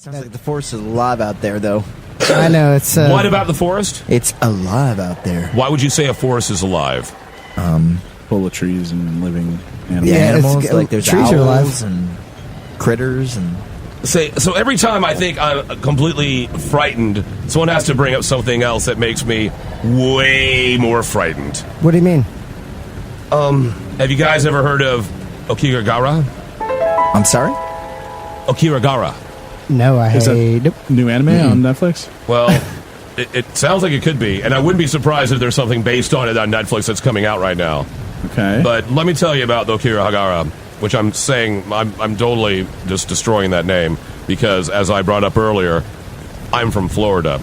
Sounds like the forest is alive out there, though. I know, it's... What about the forest? It's alive out there. Why would you say a forest is alive? Full of trees and living animals. Yeah, animals, like there's trees are alive. owls and critters and... So every time I think I'm completely frightened, someone has to bring up something else that makes me way more frightened. What do you mean? Have you guys ever heard of Aokigahara? I'm sorry? Aokigahara. No, I Is that nope. new anime on Netflix? Well, it sounds like it could be, and I wouldn't be surprised if there's something based on it on Netflix that's coming out right now. Okay. But let me tell you about the Aokigahara, which I'm saying I'm totally just destroying that name because, as I brought up earlier, I'm from Florida.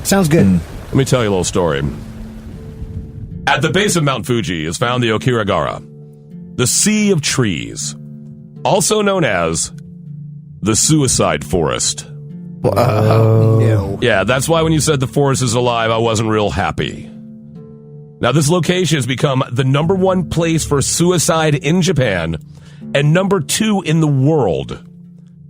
Sounds good. Let me tell you a little story. At the base of Mount Fuji is found the Aokigahara, the Sea of Trees, also known as the Suicide Forest. No. Yeah, that's why when you said the forest is alive, I wasn't real happy. Now, this location has become the #1 place for suicide in Japan and #2 in the world.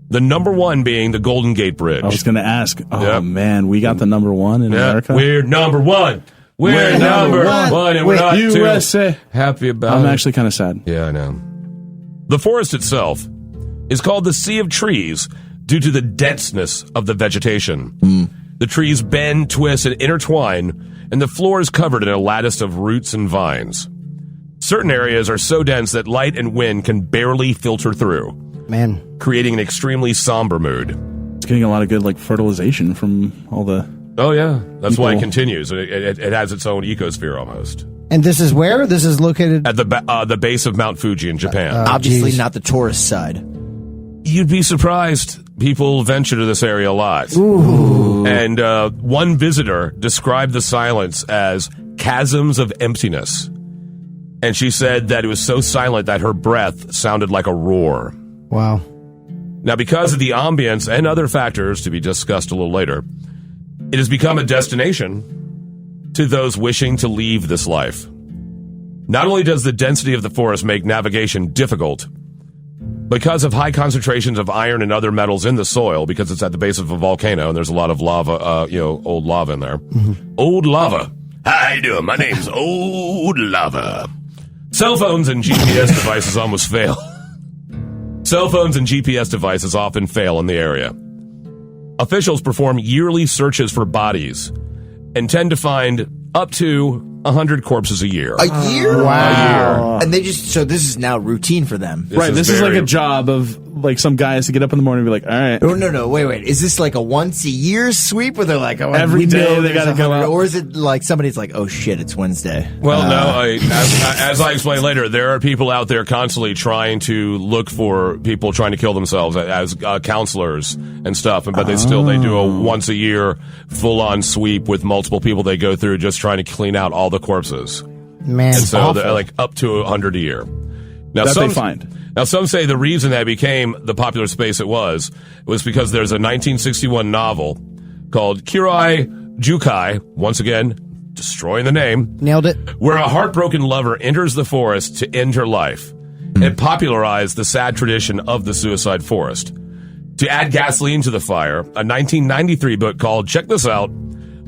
The #1 being the Golden Gate Bridge. I was going to ask, Yep. man, we got the #1 in America? We're #1. We're number one, and we're not USA. too happy about it. I'm actually kind of sad. Yeah, I know. The forest itself is called the Sea of Trees due to the denseness of the vegetation. The trees bend, twist, and intertwine, and the floor is covered in a lattice of roots and vines. Certain areas are so dense that light and wind can barely filter through, Man. creating an extremely somber mood. It's getting a lot of good fertilization from all the... Oh, yeah. That's why it People- continues. It has its own ecosphere almost. And this is where? This is located... At the base of Mount Fuji in Japan. Obviously geez. not the tourist side. You'd be surprised. People venture to this area a lot. Ooh. And one visitor described the silence as chasms of emptiness. And she said that it was so silent that her breath sounded like a roar. Wow. Now, because of the ambience and other factors to be discussed a little later, it has become a destination to those wishing to leave this life. Not only does the density of the forest make navigation difficult, because of high concentrations of iron and other metals in the soil, because it's at the base of a volcano and there's a lot of lava, old lava in there. Old lava. How you doing? My name's Old Lava. Cell phones and GPS devices almost fail. Cell phones and GPS devices often fail in the area. Officials perform yearly searches for bodies and tend to find up to 100 corpses a year. A year? Wow. And they just... So this is now routine for them. This is like very- a job of some guy has to get up in the morning and be like, all right. Oh, no, wait. Is this like a once-a-year sweep where they're like, oh, Every we day know they there's gotta go 100, out? or is it like somebody's like, oh, shit, it's Wednesday? Well, no, as I explain later, there are people out there constantly trying to look for people trying to kill themselves as counselors and stuff, but they do a once-a-year full-on sweep with multiple people they go through just trying to clean out all the corpses. Man, And so awful. they're like up to 100 a year. Now, That they find. Now, some say the reason that became the popular space it was because there's a 1961 novel called Kirai Jukai, once again, destroying the name, Nailed it. where a heartbroken lover enters the forest to end her life. It popularized the sad tradition of the suicide forest. To add gasoline to the fire, a 1993 book called, check this out,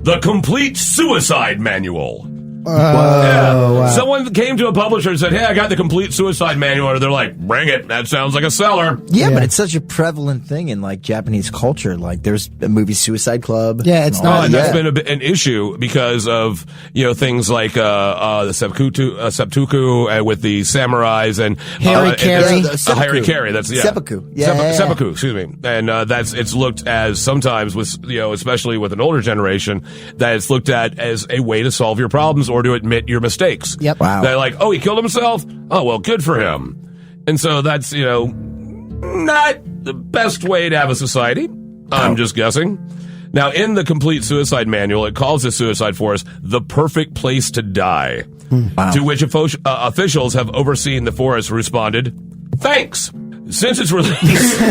The Complete Suicide Manual. Wow. Someone came to a publisher and said, hey, I got the Complete Suicide Manual. And they're like, bring it. That sounds like a seller. Yeah, Yeah. but it's such a prevalent thing in like Japanese culture. Like there's a movie Suicide Club. Yeah, it's and all not- Oh, and that. that's been an issue because of, things like the seppuku with the samurais and Harry Carey. Yeah, the seppuku. Harry Carey. That's Seppuku. Yeah. Seppuku. Excuse me. And it's looked as sometimes with especially with an older generation that it's looked at as a way to solve your problems or to admit your mistakes. Yep. Wow. They're like, oh, he killed himself. Oh, well, good for him. And so that's not the best way to have a society. I'm just guessing. Now, in the Complete Suicide Manual, it calls the suicide forest the perfect place to die. Wow. To which officials have overseen the forest responded, thanks. Since its release,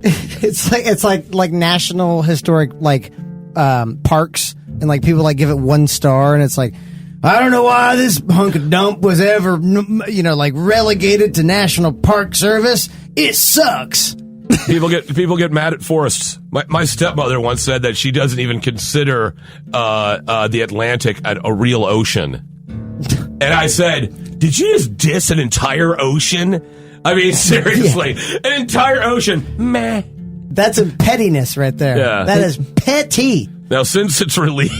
It's like national historic parks, and like people like give it 1 star, and it's like, I don't know why this hunk of dump was ever relegated to National Park Service. It sucks. People get mad at forests. My stepmother once said that she doesn't even consider the Atlantic a real ocean. And I said, did you just diss an entire ocean? I mean, seriously, an entire ocean. Meh. That's a pettiness right there. Yeah. That is petty. Now, since its release,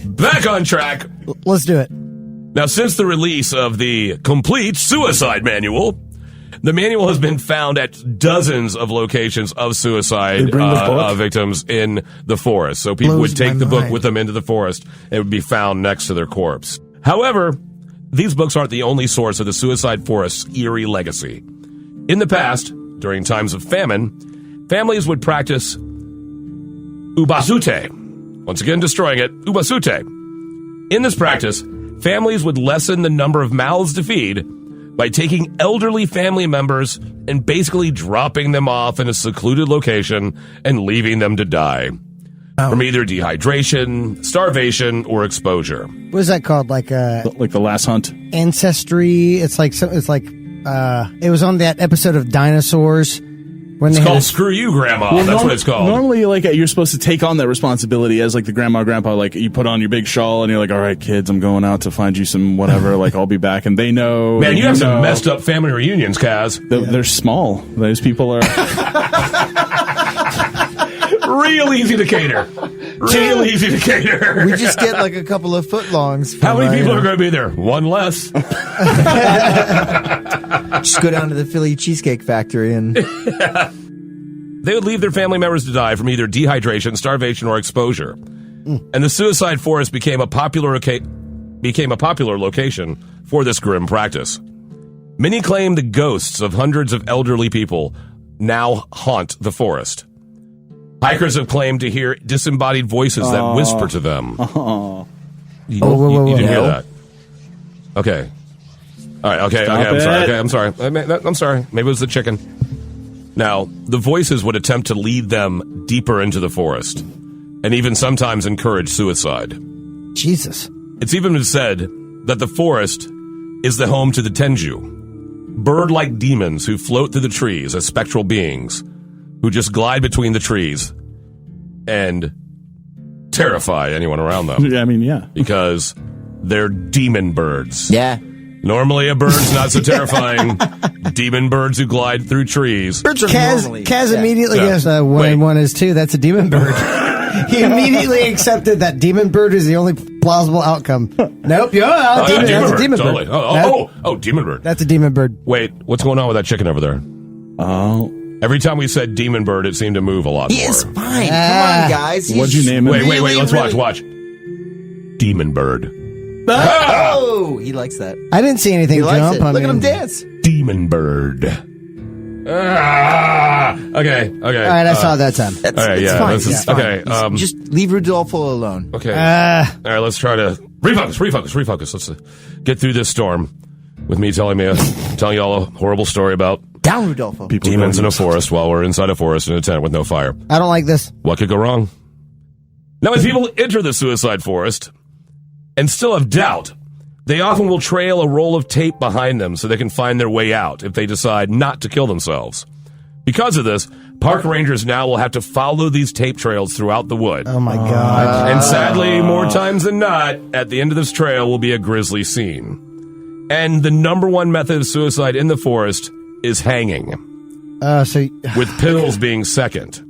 back on track. Let's do it. Now, since the release of the complete suicide manual, the manual has been found at dozens of locations of suicide victims in the forest. So people would take the book with them into the forest. It would be found next to their corpse. However, these books aren't the only source of the suicide forest's eerie legacy. In the past, during times of famine, families would practice ubasute. Once again, destroying it, ubasute. In this practice, families would lessen the number of mouths to feed by taking elderly family members and basically dropping them off in a secluded location and leaving them to die from either dehydration, starvation, or exposure. What is that called? Like the Last Hunt. Ancestry. It was on that episode of Dinosaurs. When It's called Screw You, Grandma. That's what it's called. Normally, you're supposed to take on that responsibility as, the grandma or grandpa. You put on your big shawl and you're like, all right, kids, I'm going out to find you some whatever. I'll be back. And they know. Man, you have some messed up family reunions, Kaz. They're small. Those people are... Real easy to cater. Real easy to cater. We just get a couple of footlongs. How many people are going to be there? One less. Just go down to the Philly Cheesecake Factory and... They would leave their family members to die from either dehydration, starvation, or exposure. And the suicide forest became a popular location for this grim practice. Many claim the ghosts of hundreds of elderly people now haunt the forest. Hikers have claimed to hear disembodied voices that whisper to them. You didn't hear that? Okay. All right, okay, I'm sorry. I'm sorry. Maybe it was the chicken. Now, the voices would attempt to lead them deeper into the forest, and even sometimes encourage suicide. Jesus. It's even been said that the forest is the home to the Tenju, bird-like demons who float through the trees as spectral beings, who just glide between the trees and terrify anyone around them. Yeah. Because they're demon birds. Yeah. Normally a bird's not so terrifying. Demon birds who glide through trees. Birds are normally... Kaz immediately goes, 1 and 1 is 2. That's a demon bird. He immediately accepted that demon bird is the only plausible outcome. Nope. That's a demon totally. bird. Demon bird. That's a demon bird. Wait, what's going on with that chicken over there? Oh. Every time we said demon bird, it seemed to move a lot more. He is fine. Come on, guys. What'd you name it? Wait, let's watch. Demon bird. Oh, he likes that. I didn't see anything He likes jump. it. Look at him dance. Demon bird. Okay. All right, I saw that time. That's, All right, it's yeah, fine. this is- It's fine. okay, Just leave Rudolfo alone. Okay. All right, let's try to refocus. Let's get through this storm with me telling you all a horrible story about Down, Rudolfo. demons in a forest while we're inside a forest in a tent with no fire. I don't like this. What could go wrong? Now, when people enter the suicide forest and still have doubt, they often will trail a roll of tape behind them so they can find their way out if they decide not to kill themselves. Because of this, park rangers now will have to follow these tape trails throughout the wood. Oh, my God. And sadly, more times than not, at the end of this trail will be a grisly scene. And the number one method of suicide in the forest is hanging, with pills being second.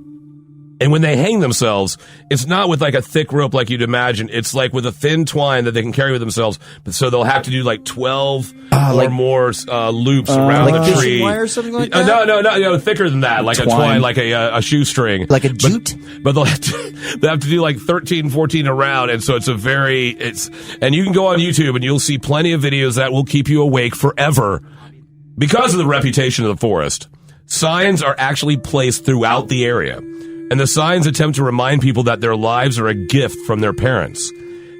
And when they hang themselves, it's not with a thick rope like you'd imagine. It's with a thin twine that they can carry with themselves. But so they'll have to do 12 or more loops around the tree. Fishing wire or something like that? No, thicker than that, like a twine, like a shoestring, Like a jute? But they'll have to do 13, 14 around, and so and you can go on YouTube and you'll see plenty of videos that will keep you awake forever. Because of the reputation of the forest, signs are actually placed throughout the area. And the signs attempt to remind people that their lives are a gift from their parents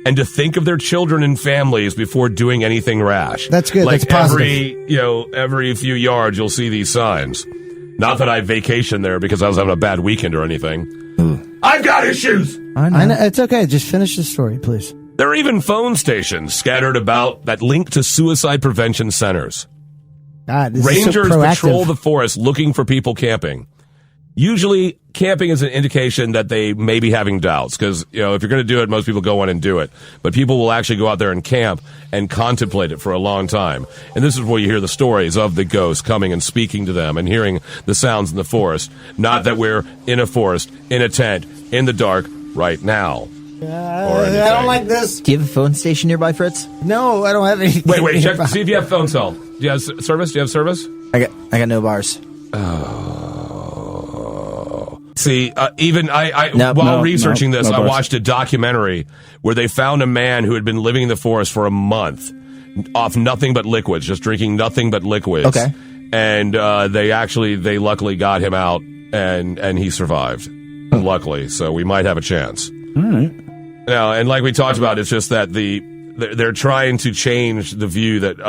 and to think of their children and families before doing anything rash. That's good. That's positive. Every few yards, you'll see these signs. Not that I vacationed there because I was having a bad weekend or anything. I've got issues! I know. It's okay. Just finish the story, please. There are even phone stations scattered about that link to suicide prevention centers. God, this Rangers is so proactive. patrol the forest looking for people camping. Usually, camping is an indication that they may be having doubts because, if you're going to do it, most people go in and do it. But people will actually go out there and camp and contemplate it for a long time. And this is where you hear the stories of the ghosts coming and speaking to them and hearing the sounds in the forest. Not that we're in a forest, in a tent, in the dark right now. I don't like this. Do you have a phone station nearby, Fritz? No, I don't have any. Wait, check, see if you have phone cell. Do you have service? Do you have service? I got no bars. See, even while researching this, I watched a documentary where they found a man who had been living in the forest for a month off nothing but liquids, just drinking nothing but liquids. Okay. And they luckily got him out, and he survived. Luckily, so we might have a chance. All right. Now, and like we talked about, it's just that they're trying to change the view that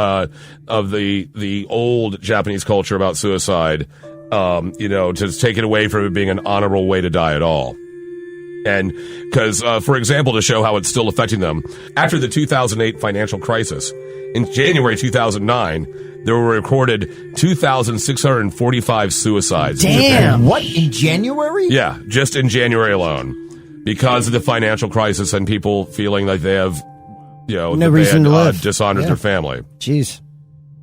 of the old Japanese culture about suicide. To take it away from it being an honorable way to die at all. And because, for example, to show how it's still affecting them, after the 2008 financial crisis, in January 2009, there were recorded 2,645 suicides. Damn. What, in January? Yeah, just in January alone. Because of the financial crisis and people feeling like they have, no reason to live. Dishonored their family. Jeez.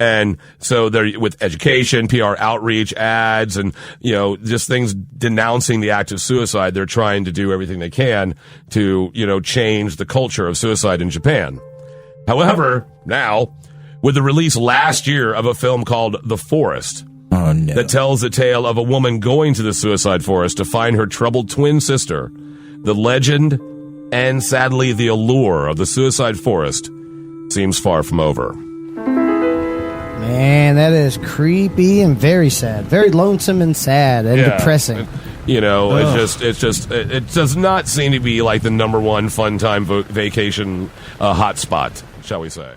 And so they're with education, PR outreach, ads, and, just things denouncing the act of suicide. They're trying to do everything they can to, change the culture of suicide in Japan. However, now, with the release last year of a film called The Forest, that tells the tale of a woman going to the suicide forest to find her troubled twin sister, the legend and, sadly, the allure of the suicide forest seems far from over. Man, that is creepy and very sad. Very lonesome and sad and depressing. It does not seem to be like the number one fun time vacation hotspot, shall we say.